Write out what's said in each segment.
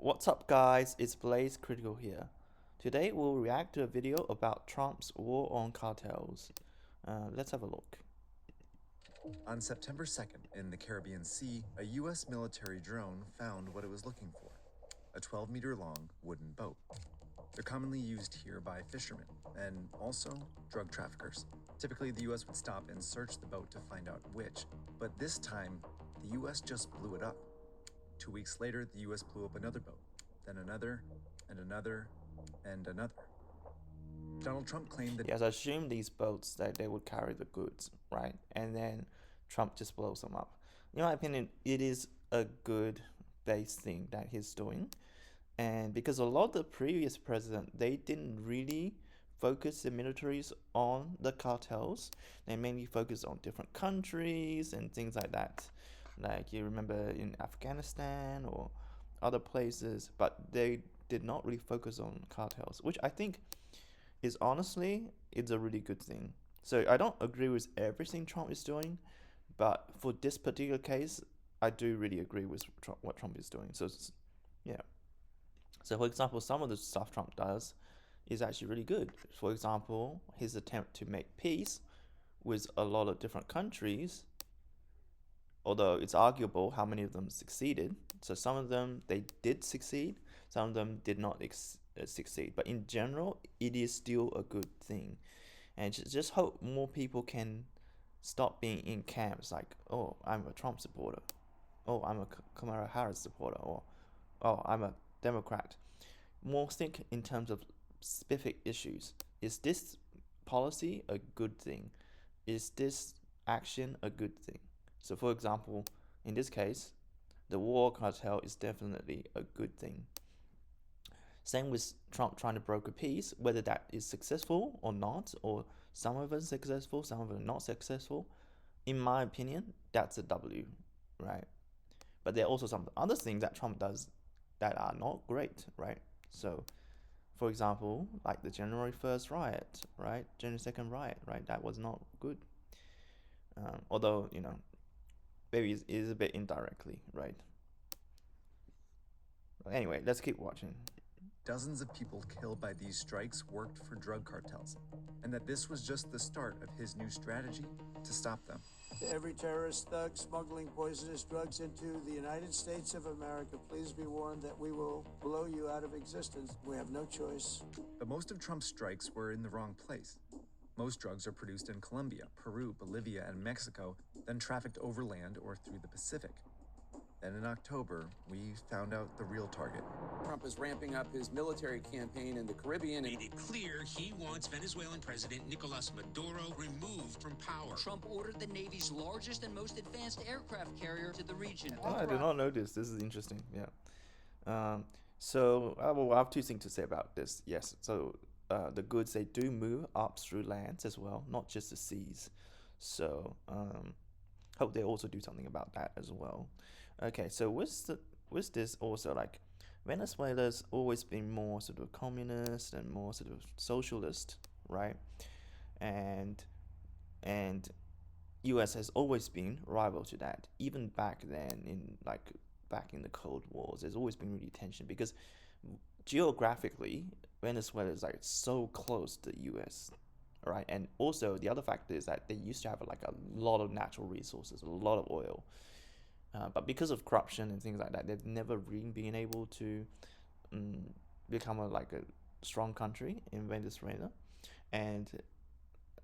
What's up guys, it's Blaze Critical here. Today we'll react to a video about Trump's war on cartels. Let's have a look. On September 2nd, in the Caribbean Sea, a U.S. military drone found what it was looking for, a 12-meter-long wooden boat. They're commonly used here by fishermen and also drug traffickers. Typically, the U.S. would stop and search the boat to find out which, but this time, the U.S. just blew it up. 2 weeks later, the U.S. blew up another boat, then another, and another, and another. Donald Trump claimed that Yes, I assume these boats that they would carry the goods, right? And then Trump just blows them up. In my opinion, it is a good base thing that he's doing. And because a lot of the previous president, they didn't really focus the militaries on the cartels. They mainly focused on different countries and things like that. Like you remember in Afghanistan or other places, but they did not really focus on cartels, which I think is honestly, it's a really good thing. So I don't agree with everything Trump is doing, but for this particular case, I do really agree with what Trump is doing. So yeah. So, for example, some of the stuff Trump does is actually really good. For example, his attempt to make peace with a lot of different countries, although it's arguable how many of them succeeded. So, some of them they did succeed, some of them did not succeed. But in general, it is still a good thing. And just hope more people can stop being in camps like, oh, I'm a Trump supporter, oh, I'm a Kamala Harris supporter, or oh, I'm a Democrat. More think in terms of specific issues. Is this policy a good thing? Is this action a good thing? So, for example, in this case, the war cartel is definitely a good thing. Same with Trump trying to broker peace, whether that is successful or not, or some of it successful, some of it not successful. In my opinion, that's a W, right? But there are also some other things that Trump does that are not great, right? So, for example, like the January 1st riot, right? January 2nd riot, right? That was not good. Although, maybe it is a bit indirectly, right? But anyway, let's keep watching. dozens of people killed by these strikes worked for drug cartels, and that this was just the start of his new strategy to stop them. To every terrorist thug smuggling poisonous drugs into the United States of America, please be warned that we will blow you out of existence. We have no choice. But most of Trump's strikes were in the wrong place. Most drugs are produced in Colombia, Peru, Bolivia, and Mexico, then trafficked overland or through the Pacific. Then in October, we found out the real target. Trump is ramping up his military campaign in the Caribbean. Made it clear he wants Venezuelan President Nicolas Maduro removed from power. Trump ordered the Navy's largest and most advanced aircraft carrier to the region. Oh, I did not know this. This is interesting. Yeah. So I have two things to say about this. Yes. So the goods they do move up through lands as well, not just the seas. So hope they also do something about that as well. Okay. So with this also, like, Venezuela's always been more sort of communist and more sort of socialist, right? And US has always been rival to that. Even back then, back in the Cold Wars, there's always been really tension because geographically, Venezuela is like so close to the US, right? And also the other factor is that they used to have like a lot of natural resources, a lot of oil, but because of corruption and things like that, they've never really been able to become like a strong country in Venezuela. And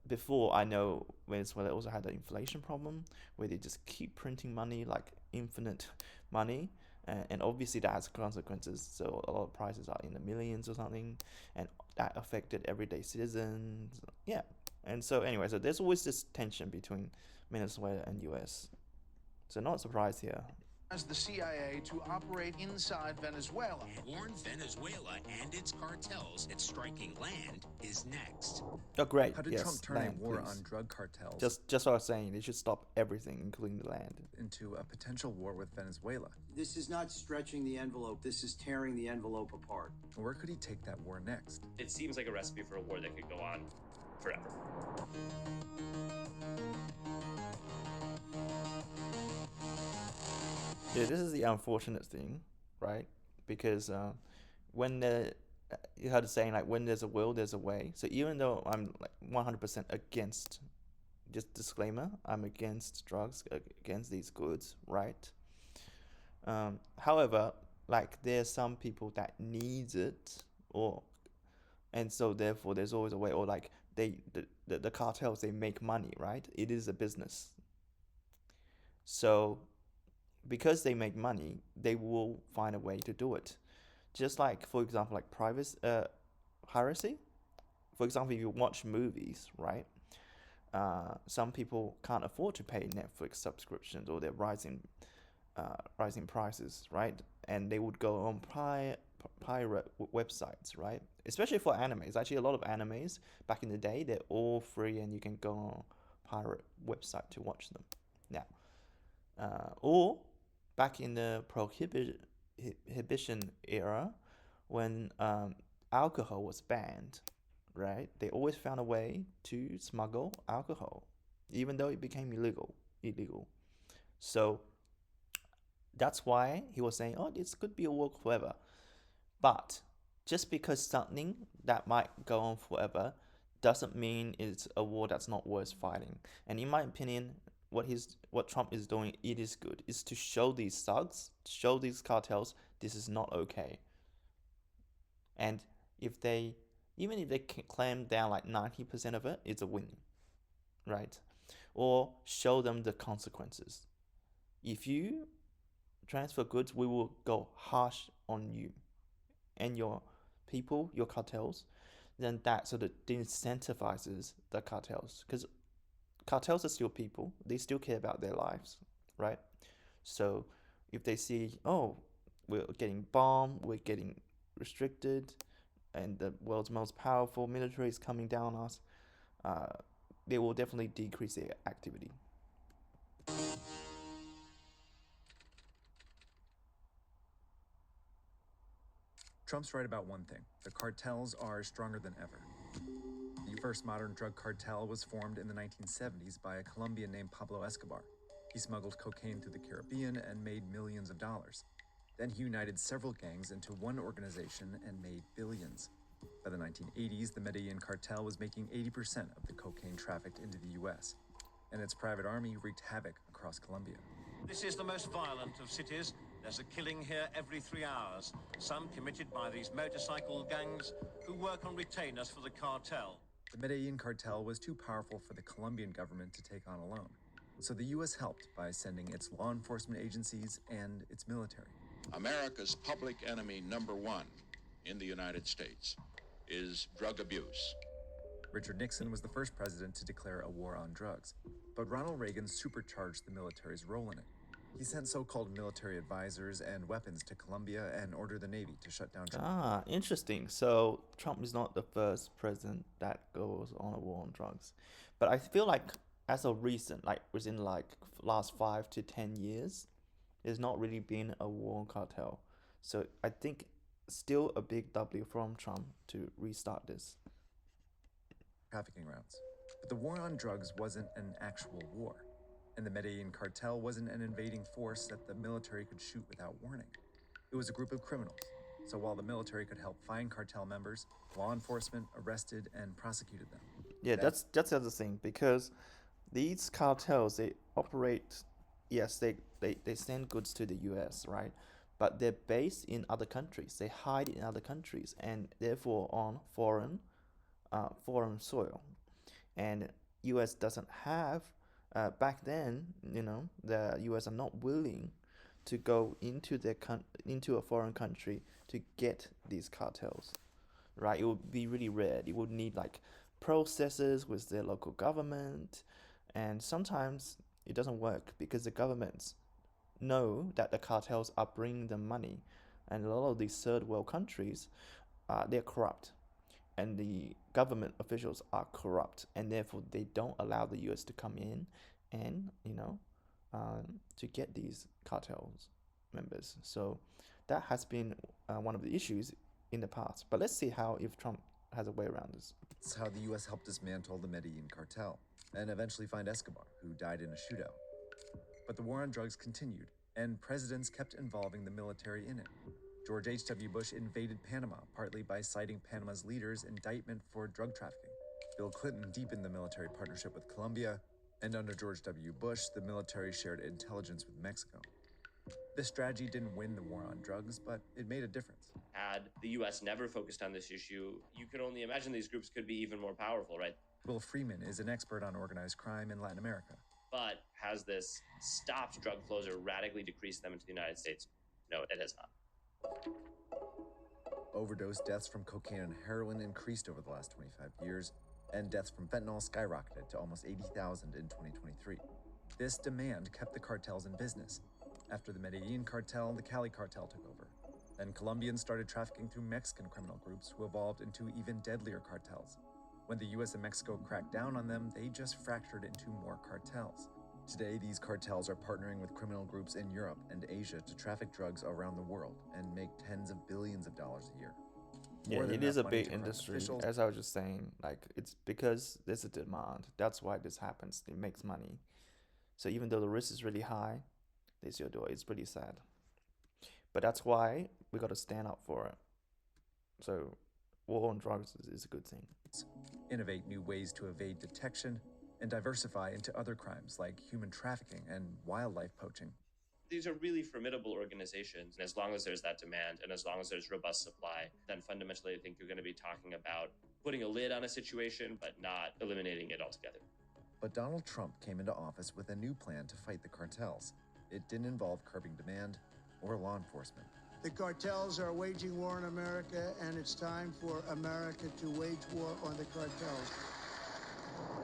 before, I know Venezuela also had the inflation problem where they just keep printing money, like infinite money, and obviously that has consequences. So a lot of prices are in the millions or something, and that affected everyday citizens. Yeah, and so anyway, so there's always this tension between Venezuela and US. So not surprised here. As the CIA to operate inside Venezuela. Warn Venezuela and its cartels that striking land is next. Oh, great. How did Yes, Trump turn land, a war please. on drug cartels Just what I was saying, they should stop everything, including the land. into a potential war with Venezuela? This is not stretching the envelope. This is tearing the envelope apart. Where could he take that war next? It seems like a recipe for a war that could go on forever. Yeah, this is the unfortunate thing, right? because when you heard the saying like when there's a will, there's a way. So even though I'm like 100% against, just disclaimer, I'm against drugs, against these goods, right? However, like there's some people that needs it, or and so therefore there's always a way, or like the cartels, they make money, right? It is a business. So because they make money, they will find a way to do it. Just like, for example, like private piracy. For example, if you watch movies, right? Some people can't afford to pay Netflix subscriptions, or they're rising prices, right? And they would go on pirate websites, right? Especially for animes. Actually, a lot of animes back in the day, they're all free, and you can go on pirate website to watch them. Now, or back in the prohibition era, when alcohol was banned, right? They always found a way to smuggle alcohol, even though it became illegal. So that's why he was saying, "Oh, this could be a war forever." But just because something that might go on forever doesn't mean it's a war that's not worth fighting. And in my opinion, what Trump is doing, it is good, is to show these thugs, show these cartels, this is not okay. And if they even if they can clamp down like 90% of it, it's a win, right? Or show them the consequences. If you transfer goods, we will go harsh on you and your people, your cartels. Then that sort of disincentivizes the cartels, because cartels are still people. They still care about their lives, right? So if they see, oh, we're getting bombed, we're getting restricted, and the world's most powerful military is coming down on us, they will definitely decrease their activity. Trump's right about one thing: the cartels are stronger than ever. The first modern drug cartel was formed in the 1970s by a Colombian named Pablo Escobar. He smuggled cocaine through the Caribbean and made millions of dollars. Then he united several gangs into one organization and made billions. By the 1980s, the Medellin cartel was making 80% of the cocaine trafficked into the US, and its private army wreaked havoc across Colombia. This is the most violent of cities. There's a killing here every 3 hours, some committed by these motorcycle gangs who work on retainers for the cartel. The Medellin cartel was too powerful for the Colombian government to take on alone, so the US helped by sending its law enforcement agencies and its military. America's public enemy number one in the United States is drug abuse. Richard Nixon was the first president to declare a war on drugs, but Ronald Reagan supercharged the military's role in it. He sent so-called military advisors and weapons to Colombia and ordered the Navy to shut down. Interesting. So Trump is not the first president that goes on a war on drugs, but I feel like as of recent, like within like last 5 to 10 years, there's not really been a war on cartel. So I think still a big W from Trump to restart this. Trafficking routes. But the war on drugs wasn't an actual war, and the Medellin cartel wasn't an invading force that the military could shoot without warning. It was a group of criminals. So while the military could help find cartel members, law enforcement arrested and prosecuted them. Yeah, that's the other thing, because these cartels, they operate, yes, they send goods to the US, right? But they're based in other countries. They hide in other countries, and therefore on foreign soil. And US doesn't have, back then, the US are not willing to go into into a foreign country to get these cartels, right? It would be really rare. It would need like processes with their local government, and sometimes it doesn't work because the governments know that the cartels are bringing them money, and a lot of these third world countries, they're corrupt, and the government officials are corrupt, and therefore they don't allow the US to come in and to get these cartels members. So that has been one of the issues in the past. But let's see how if Trump has a way around this. That's how the US helped dismantle the Medellin cartel and eventually find Escobar, who died in a shootout. But the war on drugs continued, and presidents kept involving the military in it. George H.W. Bush invaded Panama, partly by citing Panama's leader's indictment for drug trafficking. Bill Clinton deepened the military partnership with Colombia, and under George W. Bush, the military shared intelligence with Mexico. This strategy didn't win the war on drugs, but it made a difference. Had the U.S. never focused on this issue, you could only imagine these groups could be even more powerful, right? Will Freeman is an expert on organized crime in Latin America. But has this stopped drug flows or radically decreased them into the United States? No, it has not. Overdose deaths from cocaine and heroin increased over the last 25 years, and deaths from fentanyl skyrocketed to almost 80,000 in 2023. This demand kept the cartels in business. After the Medellin cartel, the Cali cartel took over. Then Colombians started trafficking through Mexican criminal groups who evolved into even deadlier cartels. When the US and Mexico cracked down on them, they just fractured into more cartels. Today, these cartels are partnering with criminal groups in Europe and Asia to traffic drugs around the world and make tens of billions of dollars a year. Yeah, it is a big industry, as I was just saying. Like, it's because there's a demand. That's why this happens. It makes money. So even though the risk is really high, they still do it. It's pretty sad. But that's why we got to stand up for it. So war on drugs is a good thing. Innovate new ways to evade detection and diversify into other crimes like human trafficking and wildlife poaching. These are really formidable organizations. And as long as there's that demand and as long as there's robust supply, then fundamentally I think you're going to be talking about putting a lid on a situation, but not eliminating it altogether. But Donald Trump came into office with a new plan to fight the cartels. It didn't involve curbing demand or law enforcement. The cartels are waging war in America, and it's time for America to wage war on the cartels.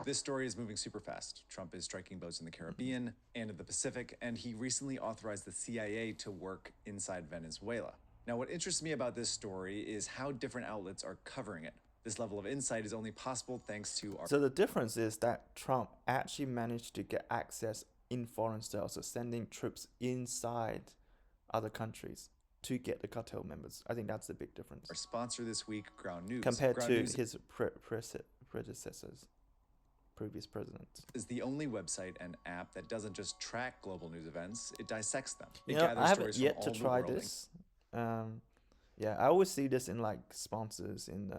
This story is moving super fast. Trump is striking blows in the Caribbean and in the Pacific, and he recently authorized the CIA to work inside Venezuela. Now, what interests me about this story is how different outlets are covering it. This level of insight is only possible thanks to our... So the difference is that Trump actually managed to get access in foreign sales, so sending troops inside other countries to get the cartel members. I think that's the big difference. Our sponsor this week, Ground News. Compared Ground to News his predecessors, previous presidents. Is the only website and app that doesn't just track global news events, it dissects them. It I haven't yet to try this. Yeah, I always see this in like sponsors in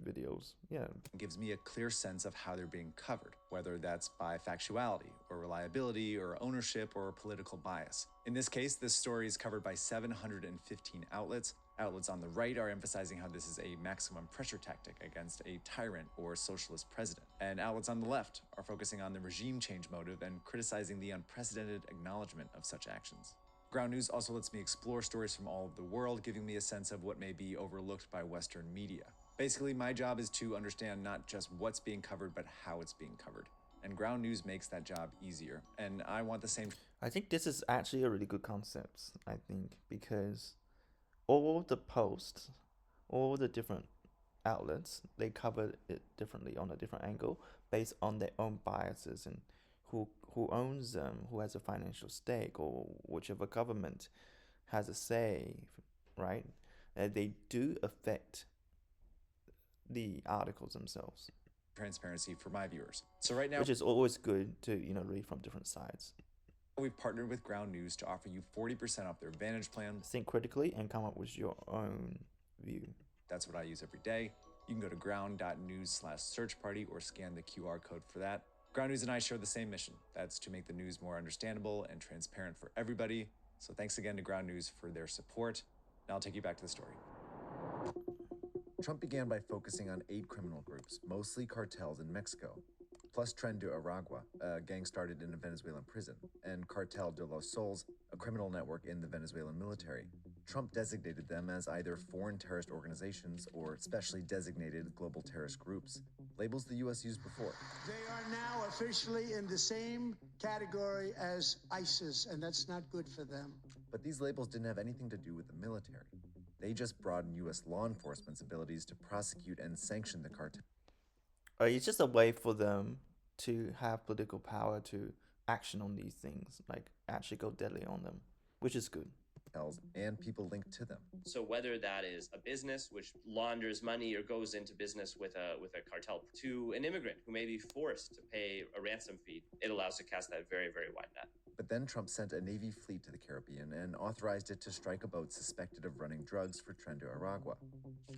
videos. Yeah, it gives me a clear sense of how they're being covered, whether that's by factuality or reliability or ownership or political bias. In this case, this story is covered by 715 outlets. Outlets on the right are emphasizing how this is a maximum pressure tactic against a tyrant or socialist president. And outlets on the left are focusing on the regime change motive and criticizing the unprecedented acknowledgement of such actions. Ground News also lets me explore stories from all over the world, giving me a sense of what may be overlooked by Western media. Basically, my job is to understand not just what's being covered, but how it's being covered. And Ground News makes that job easier. And I want the same. I think this is actually a really good concept, I think, because all the posts, all the different outlets, they cover it differently on a different angle based on their own biases and who owns them, who has a financial stake, or whichever government has a say, right? They do affect the articles themselves. Transparency for my viewers. So right now, which is always good to read from different sides. We've partnered with Ground News to offer you 40% off their Advantage plan. Think critically and come up with your own view. That's what I use every day. You can go to ground.news/search party or scan the QR code for that. Ground News and I share the same mission. That's to make the news more understandable and transparent for everybody. So thanks again to Ground News for their support. Now I'll take you back to the story. Trump began by focusing on 8 criminal groups, mostly cartels in Mexico, plus Tren de Aragua, a gang started in a Venezuelan prison, and Cartel de los Soles, a criminal network in the Venezuelan military. Trump designated them as either foreign terrorist organizations or specially designated global terrorist groups, labels the U.S. used before. They are now officially in the same category as ISIS, and that's not good for them. But these labels didn't have anything to do with the military. They just broadened U.S. law enforcement's abilities to prosecute and sanction the cartel. It's just a way for them to have political power to action on these things, like actually go deadly on them, which is good. And people linked to them. So whether that is a business which launders money or goes into business with a cartel, to an immigrant who may be forced to pay a ransom fee, it allows to cast that very, very wide net. But then Trump sent a Navy fleet to the Caribbean and authorized it to strike a boat suspected of running drugs for Tren de Aragua.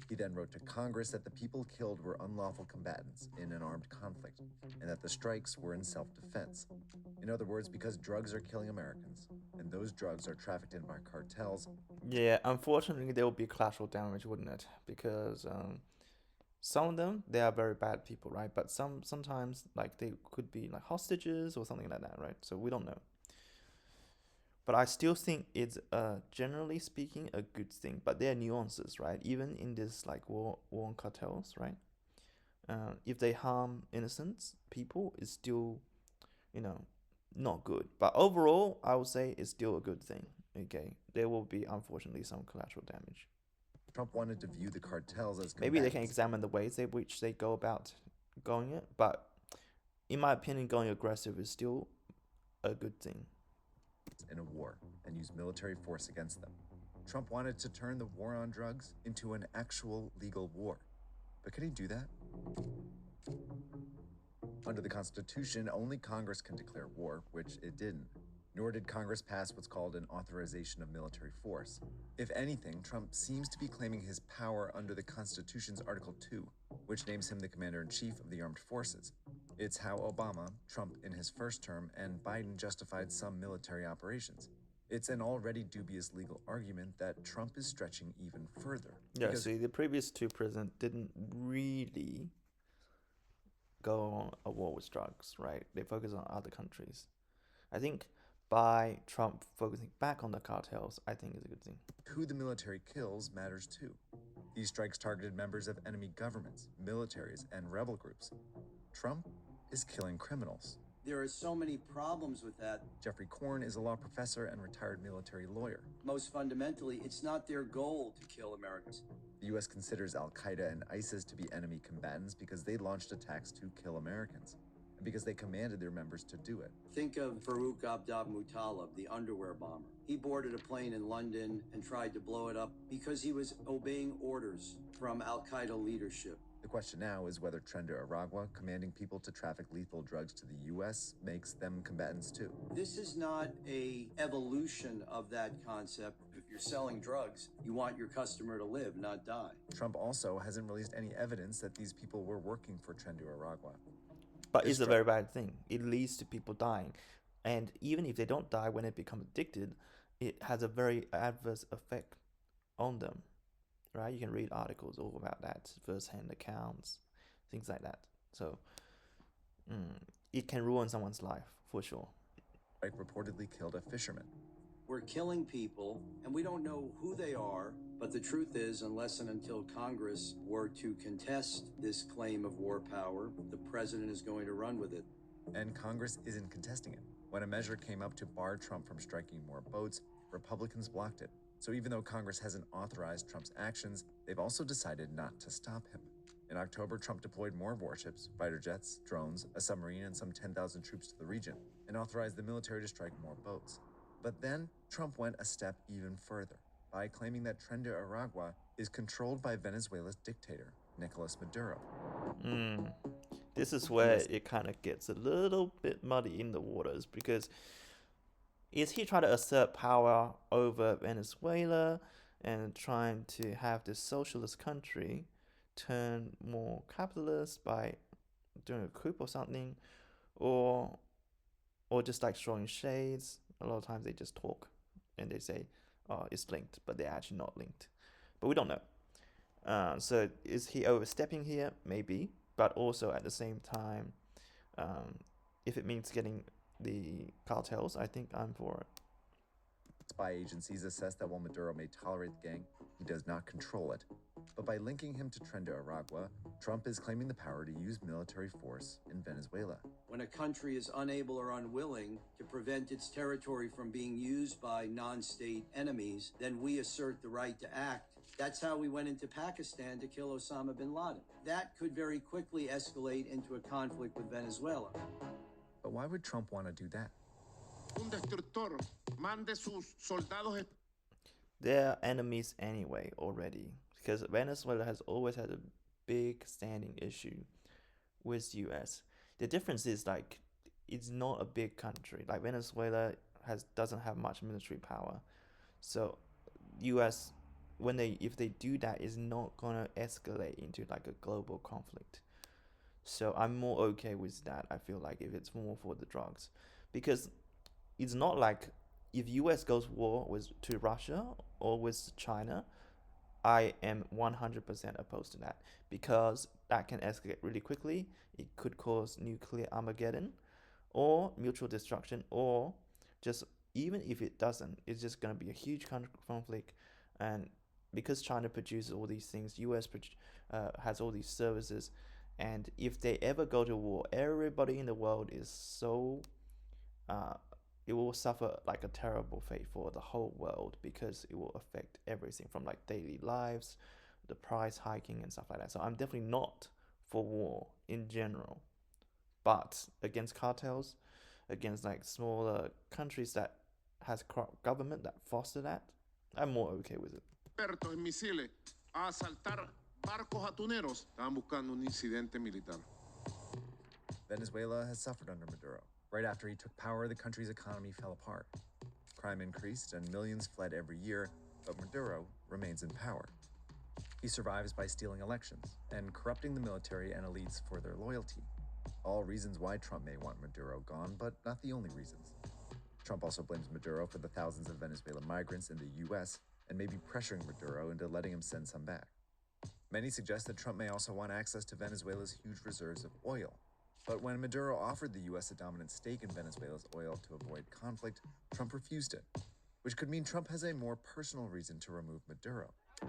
He then wrote to Congress that the people killed were unlawful combatants in an armed conflict, and that the strikes were in self-defense. In other words, because drugs are killing Americans, and those drugs are trafficked in by cartels. Yeah, unfortunately, there will be collateral damage, wouldn't it? Because some of them, they are very bad people, right? But sometimes, like, they could be like hostages or something like that, right? So we don't know. But I still think it's generally speaking a good thing. But there are nuances, right? Even in this like war on cartels, right? If they harm innocent people, it's still, you know, not good. But overall, I would say it's still a good thing. Okay, there will be unfortunately some collateral damage. Trump wanted to view the cartels as Maybe they can combatants examine the ways in which they go about going it. But in my opinion, going aggressive is still a good thing. in a war and use military force against them. Trump wanted to turn the war on drugs into an actual legal war. But could he do that? Under the Constitution, only Congress can declare war, which it didn't. Nor did Congress pass what's called an authorization of military force. If anything, Trump seems to be claiming his power under the Constitution's Article 2, which names him the Commander-in-Chief of the Armed Forces. It's how Obama, Trump in his first term, and Biden justified some military operations. It's an already dubious legal argument that Trump is stretching even further. Yeah, see, the previous two presidents didn't really go on a war with drugs, right? They focus on other countries. I think by Trump focusing back on the cartels, I think is a good thing. Who the military kills matters too. These strikes targeted members of enemy governments, militaries, and rebel groups. Trump is killing criminals. There are so many problems with that. Jeffrey Korn is a law professor and retired military lawyer. Most fundamentally, it's not their goal to kill Americans. The U.S. considers Al-Qaeda and ISIS to be enemy combatants because they launched attacks to kill Americans, and because they commanded their members to do it. Think of Farouk Abdab-Muttalib, the underwear bomber. He boarded a plane in London and tried to blow it up because he was obeying orders from Al-Qaeda leadership. The question now is whether Tren de Aragua, commanding people to traffic lethal drugs to the U.S., makes them combatants too. This is not an evolution of that concept. If you're selling drugs, you want your customer to live, not die. Trump also hasn't released any evidence that these people were working for Tren de Aragua. But it's a very bad thing. It leads to people dying. And even if they don't die when they become addicted, it has a very adverse effect on them. Right? You can read articles all about that, first-hand accounts, things like that. So it can ruin someone's life, for sure. Strike reportedly killed a fisherman. We're killing people, and we don't know who they are, but the truth is, unless and until Congress were to contest this claim of war power, the president is going to run with it. And Congress isn't contesting it. When a measure came up to bar Trump from striking more boats, Republicans blocked it. So even though Congress hasn't authorized Trump's actions, they've also decided not to stop him. In October, Trump deployed more warships, fighter jets, drones, a submarine, and some 10,000 troops to the region, and authorized the military to strike more boats. But then, Trump went a step even further by claiming that Tren de Aragua is controlled by Venezuela's dictator, Nicolas Maduro. This is where it kind of gets a little bit muddy in the waters, because is he trying to assert power over Venezuela and trying to have this socialist country turn more capitalist by doing a coup or something, or just like throwing shades? A lot of times they just talk and they say, "Oh, it's linked," but they're actually not linked. But we don't know. So is he overstepping here? Maybe, but also at the same time, if it means getting the cartels, I think I'm for it. Spy agencies assess that while Maduro may tolerate the gang, he does not control it. But by linking him to Tren de Aragua, Trump is claiming the power to use military force in Venezuela. When a country is unable or unwilling to prevent its territory from being used by non-state enemies, then we assert the right to act. That's how we went into Pakistan to kill Osama bin Laden. That could very quickly escalate into a conflict with Venezuela. But why would Trump want to do that? They're enemies anyway already, because Venezuela has always had a big standing issue with US. The difference is, like, it's not a big country. Like Venezuela doesn't have much military power. So US, if they do that, is not gonna escalate into like a global conflict. So I'm more okay with that. I feel like if it's more for the drugs, because it's not like if US goes war with to Russia or with China, I am 100% opposed to that because that can escalate really quickly. It could cause nuclear Armageddon or mutual destruction, or just even if it doesn't, it's just going to be a huge conflict. And because China produces all these things, US has all these services, and if they ever go to war, everybody in the world is so uh, it will suffer like a terrible fate for the whole world because it will affect everything from like daily lives, the price hiking and stuff like that. So I'm definitely not for war in general, but against cartels, against like smaller countries that has corrupt government that foster that, I'm more okay with it. Expertos en misiles a asaltar barcos atuneros. Estaban buscando un incidente militar. Venezuela has suffered under Maduro. Right after he took power, the country's economy fell apart. Crime increased and millions fled every year, but Maduro remains in power. He survives by stealing elections and corrupting the military and elites for their loyalty. All reasons why Trump may want Maduro gone, but not the only reasons. Trump also blames Maduro for the thousands of Venezuelan migrants in the U.S. and may be pressuring Maduro into letting him send some back. Many suggest that Trump may also want access to Venezuela's huge reserves of oil. But when Maduro offered the U.S. a dominant stake in Venezuela's oil to avoid conflict, Trump refused it, which could mean Trump has a more personal reason to remove Maduro. In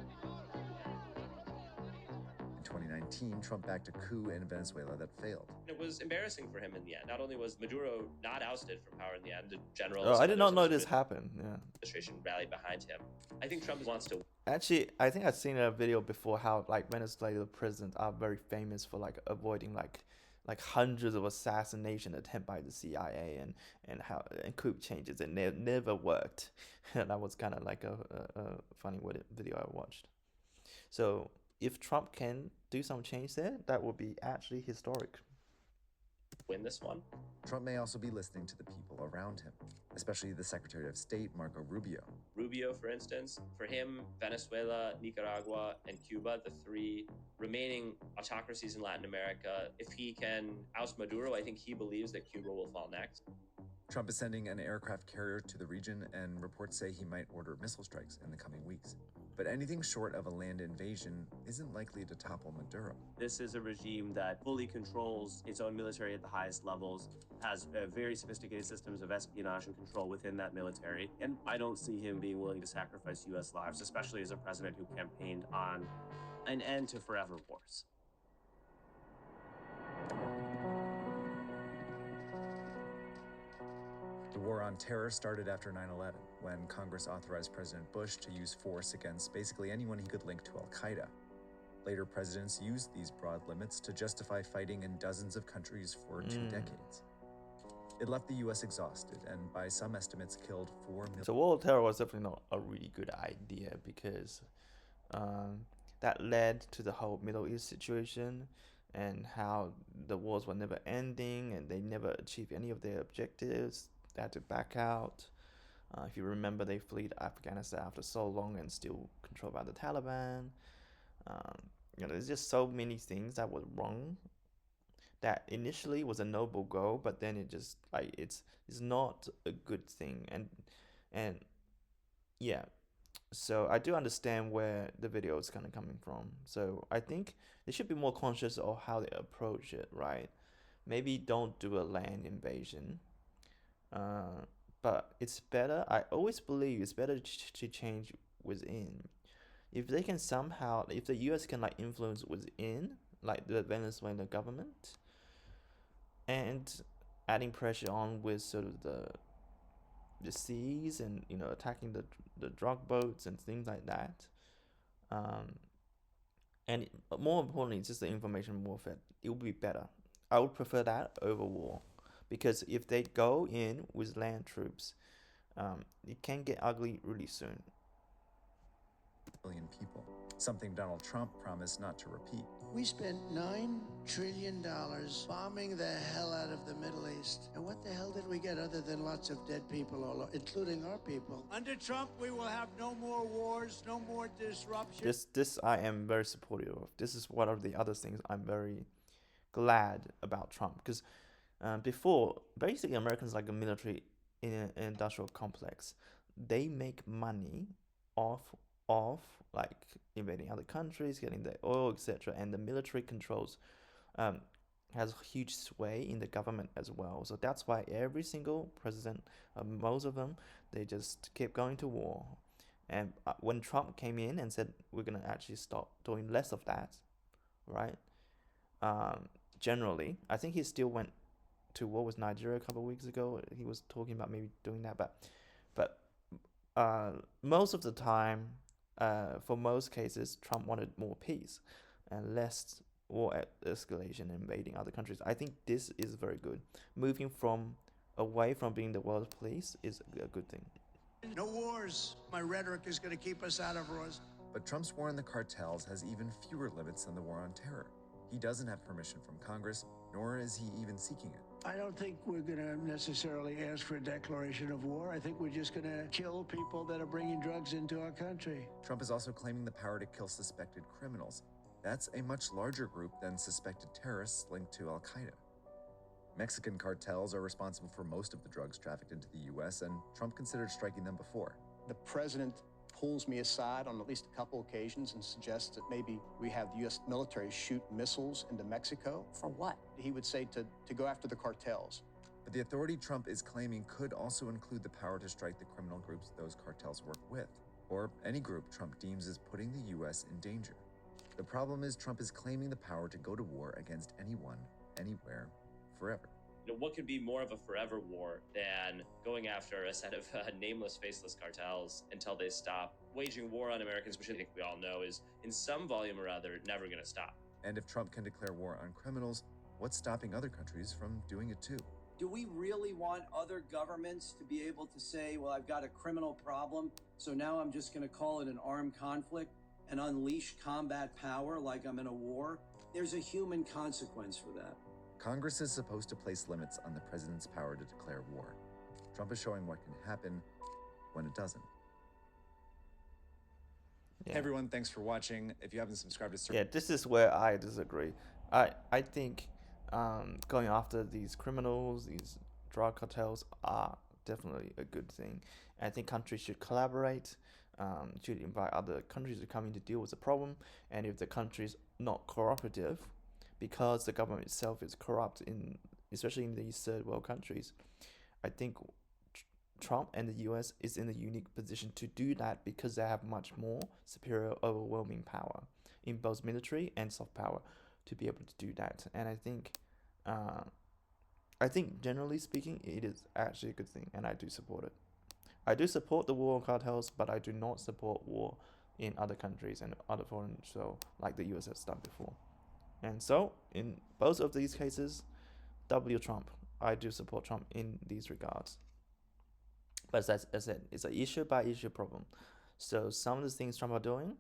2019, Trump backed a coup in Venezuela that failed. It was embarrassing for him in the end. Not only was Maduro not ousted from power in the end, the generals. Oh, I did not know this happened. Yeah. Administration rallied behind him. I think Trump wants to. Actually, I think I've seen a video before how like Venezuela presidents are very famous for like avoiding like hundreds of assassination attempt by the CIA and how and coup changes and never worked. That was kind of like a funny video I watched. So if Trump can do some change there, that would be actually historic. Win this one. Trump may also be listening to the people around him, especially the Secretary of State, Marco Rubio. Rubio, for instance, for him, Venezuela, Nicaragua, and Cuba, the three remaining autocracies in Latin America, if he can oust Maduro, I think he believes that Cuba will fall next. Trump is sending an aircraft carrier to the region, and reports say he might order missile strikes in the coming weeks. But anything short of a land invasion isn't likely to topple Maduro. This is a regime that fully controls its own military at the highest levels, has very sophisticated systems of espionage and control within that military, and I don't see him being willing to sacrifice U.S. lives, especially as a president who campaigned on an end to forever wars. The war on terror started after 9/11, when Congress authorized President Bush to use force against basically anyone he could link to al-Qaeda. Later presidents used these broad limits to justify fighting in dozens of countries for 2 decades. It left the U.S. exhausted and, by some estimates, killed 4 million. So war on terror was definitely not a really good idea because that led to the whole Middle East situation and how the wars were never ending and they never achieved any of their objectives. They had to back out. If you remember, they fled Afghanistan after so long and still controlled by the Taliban. There's just so many things that were wrong. That initially was a noble goal, but then it just like it's not a good thing. And yeah, so I do understand where the video is kind of coming from. So I think they should be more conscious of how they approach it, right? Maybe don't do a land invasion. But it's better. I always believe it's better to change within. If they can somehow, if the U.S. can like influence within, like the Venezuelan government, and adding pressure on with sort of the seas and attacking the drug boats and things like that, and more importantly, just the information warfare, it would be better. I would prefer that over war. Because if they go in with land troops, it can get ugly really soon. million people, something Donald Trump promised not to repeat. We spent $9 trillion bombing the hell out of the Middle East. And what the hell did we get other than lots of dead people, including our people? Under Trump, we will have no more wars, no more disruption. This I am very supportive of. This is one of the other things I'm very glad about Trump, because before, basically Americans like a military industrial complex. They make money off like invading other countries, getting their oil, etc. And the military controls has huge sway in the government as well. So that's why every single president, most of them, they just keep going to war. And when Trump came in and said we're gonna actually stop doing less of that, right? Generally, I think he still went to war with Nigeria a couple of weeks ago. He was talking about maybe doing that, but most of the time, for most cases, Trump wanted more peace and less war escalation and invading other countries. I think this is very good. Moving from away from being the world police is a good thing. No wars. My rhetoric is going to keep us out of wars. But Trump's war on the cartels has even fewer limits than the war on terror. He doesn't have permission from Congress, nor is he even seeking it. I don't think we're going to necessarily ask for a declaration of war. I think we're just going to kill people that are bringing drugs into our country. Trump is also claiming the power to kill suspected criminals. That's a much larger group than suspected terrorists linked to Al Qaeda. Mexican cartels are responsible for most of the drugs trafficked into the U.S., and Trump considered striking them before. The president pulls me aside on at least a couple occasions and suggests that maybe we have the U.S. military shoot missiles into Mexico. For what? He would say to go after the cartels. But the authority Trump is claiming could also include the power to strike the criminal groups those cartels work with, or any group Trump deems as putting the U.S. in danger. The problem is Trump is claiming the power to go to war against anyone, anywhere, forever. What could be more of a forever war than going after a set of nameless, faceless cartels until they stop waging war on Americans, which I think we all know is, in some volume or other, never going to stop. And if Trump can declare war on criminals, what's stopping other countries from doing it too? Do we really want other governments to be able to say, well, I've got a criminal problem, so now I'm just going to call it an armed conflict and unleash combat power like I'm in a war? There's a human consequence for that. Congress is supposed to place limits on the president's power to declare war. Trump is showing what can happen when it doesn't. Yeah. Hey everyone, thanks for watching. If you haven't subscribed to... Yeah, this is where I disagree. I think going after these criminals, these drug cartels, are definitely a good thing. I think countries should collaborate, should invite other countries to come in to deal with the problem. And if the country is not cooperative, because the government itself is corrupt, especially in these third world countries, I think Trump and the US is in a unique position to do that because they have much more superior, overwhelming power in both military and soft power to be able to do that. And I think generally speaking, it is actually a good thing, and I do support it. I do support the war on cartels, but I do not support war in other countries and other foreign, so like the US has done before. And so, in both of these cases, W Trump. I do support Trump in these regards. But as I said, it's an issue by issue problem. So some of the things Trump are doing,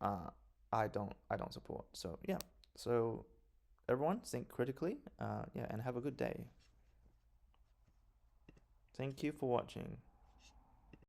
I don't support. So yeah. So everyone think critically, and have a good day. Thank you for watching.